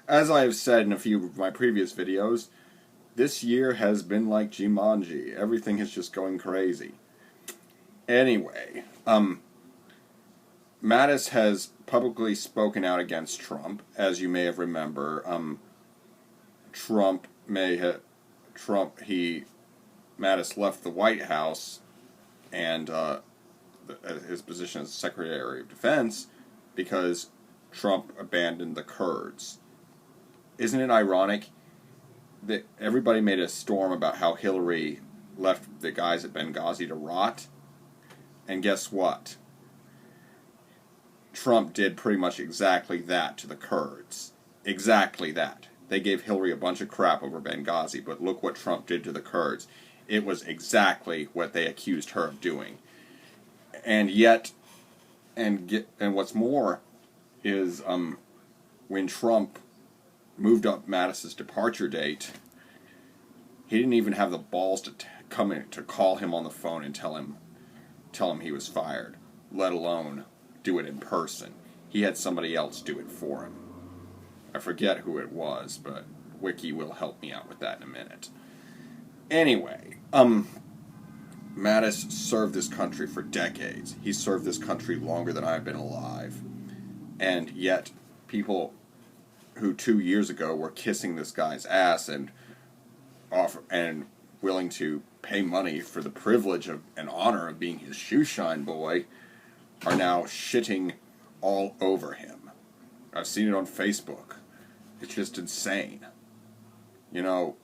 As I have said in a few of my previous videos, this year has been like Jumanji. Everything is just going crazy. Anyway, Mattis has publicly spoken out against Trump, as you may have remember. Trump may have Mattis left the White House and his position as Secretary of Defense because Trump abandoned the Kurds. Isn't it ironic that everybody made a storm about how Hillary left the guys at Benghazi to rot? And guess what? Trump did pretty much exactly that to the Kurds. Exactly that. They gave Hillary a bunch of crap over Benghazi, but look what Trump did to the Kurds. It was exactly what they accused her of doing. And yet, and what's more is when Trump moved up Mattis's departure date, he didn't even have the balls to come in to call him on the phone and tell him he was fired, let alone do it in person. He had somebody else do it for him. I forget who it was, but Wiki will help me out with that in a minute. Anyway, Mattis served this country for decades. He served this country longer than I've been alive. And yet, people who 2 years ago were kissing this guy's ass and willing to pay money for the privilege of and honor of being his shoeshine boy are now shitting all over him. I've seen it on Facebook. It's just insane. You know,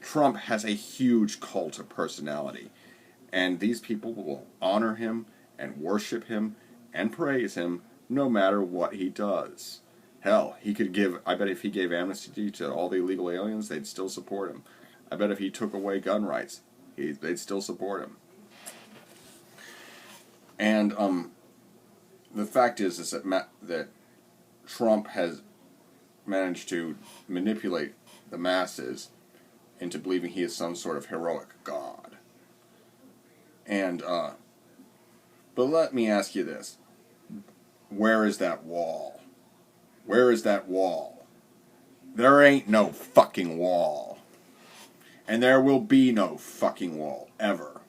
Trump has a huge cult of personality, and these people will honor him and worship him and praise him no matter what he does. Hell, I bet if he gave amnesty to all the illegal aliens, they'd still support him. I bet if he took away gun rights, they'd still support him. And the fact is that Trump has managed to manipulate the masses into believing he is some sort of heroic god. And but let me ask you this: where is that wall? Where is that wall? There ain't no fucking wall. And there will be no fucking wall, ever.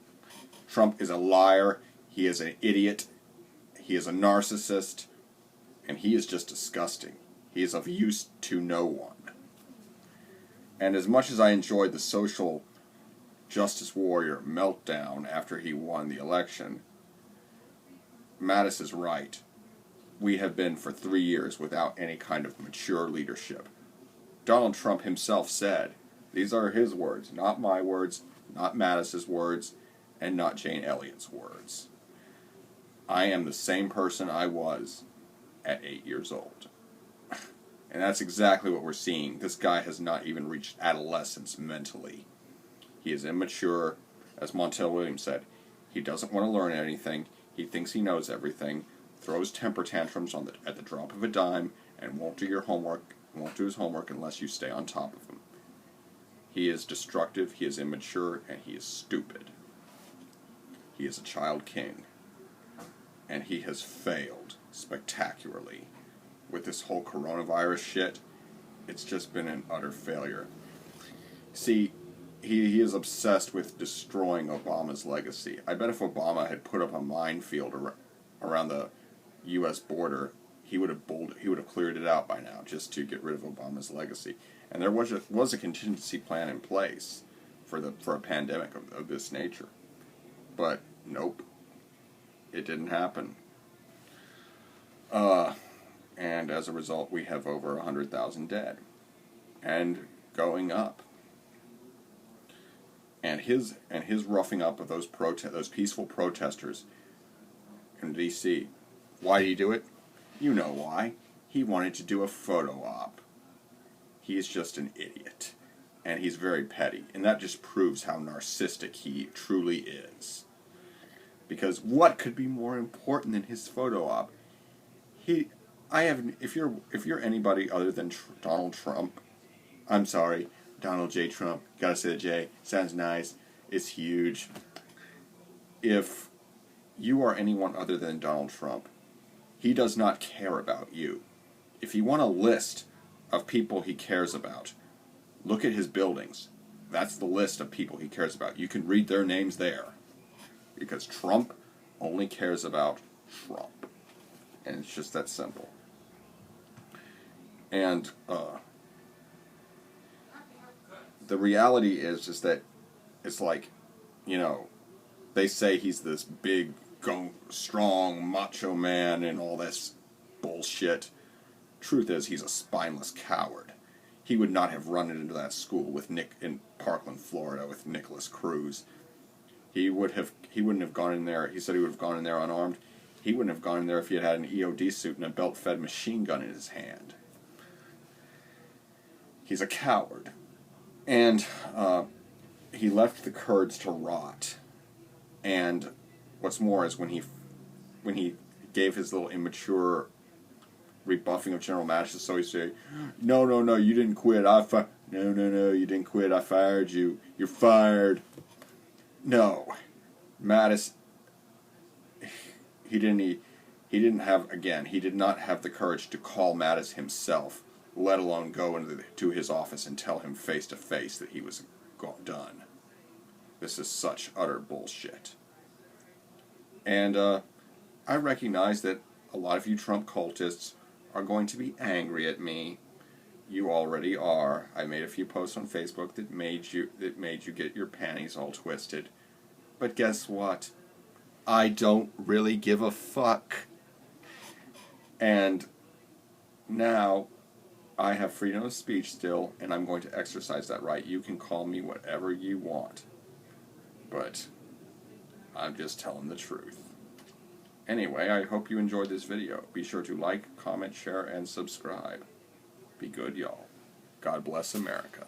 Trump is a liar, he is an idiot, he is a narcissist, and he is just disgusting. He is of use to no one. And as much as I enjoyed the social justice warrior meltdown after he won the election, Mattis is right. We have been for 3 years without any kind of mature leadership. Donald Trump himself said, these are his words, not my words, not Mattis's words, and not Jane Elliott's words. I am the same person I was at 8 years old. And that's exactly what we're seeing. This guy has not even reached adolescence mentally. He is immature. As Montel Williams said, he doesn't want to learn anything. He thinks he knows everything, throws temper tantrums at the drop of a dime, and won't do his homework unless you stay on top of him. He is destructive, he is immature, and he is stupid. He is a child king. And he has failed spectacularly. With this whole coronavirus shit, it's just been an utter failure. See, he is obsessed with destroying Obama's legacy. I bet if Obama had put up a minefield around the U.S. border, he would have cleared it out by now just to get rid of Obama's legacy. And there was a contingency plan in place for a pandemic of this nature. But nope, it didn't happen. And as a result, we have over 100,000 dead, and going up. And his roughing up of those peaceful protesters in D.C. Why did he do it? You know why. He wanted to do a photo op. He is just an idiot, and he's very petty, and that just proves how narcissistic he truly is. Because what could be more important than his photo op? If you're anybody other than Donald Trump, I'm sorry, Donald J. Trump, gotta say the J, sounds nice, it's huge. If you are anyone other than Donald Trump, he does not care about you. if you want a list of people he cares about, look at his buildings. That's the list of people he cares about. You can read their names there. Because Trump only cares about Trump. And it's just that simple. And the reality is just that it's like, you know, they say he's this big, strong, macho man and all this bullshit. Truth is, he's a spineless coward. He would not have run into that school with Nick in Parkland, Florida, with Nicholas Cruz. He wouldn't have gone in there. He said he would have gone in there unarmed. He wouldn't have gone in there if he had had an EOD suit and a belt-fed machine gun in his hand. He's a coward. And he left the Kurds to rot. And what's more is when he gave his little immature rebuffing of General Mattis, so he said, no, you didn't quit. No, you didn't quit. I fired you. You're fired. No. Mattis, he did not have the courage to call Mattis himself, let alone go to his office and tell him face to face that he was done. This is such utter bullshit. And I recognize that a lot of you Trump cultists are going to be angry at me. You already are. I made a few posts on Facebook that made you get your panties all twisted. But guess what? I don't really give a fuck. And now I have freedom of speech still, and I'm going to exercise that right. You can call me whatever you want. But I'm just telling the truth. Anyway, I hope you enjoyed this video. Be sure to like, comment, share, and subscribe. Be good, y'all. God bless America.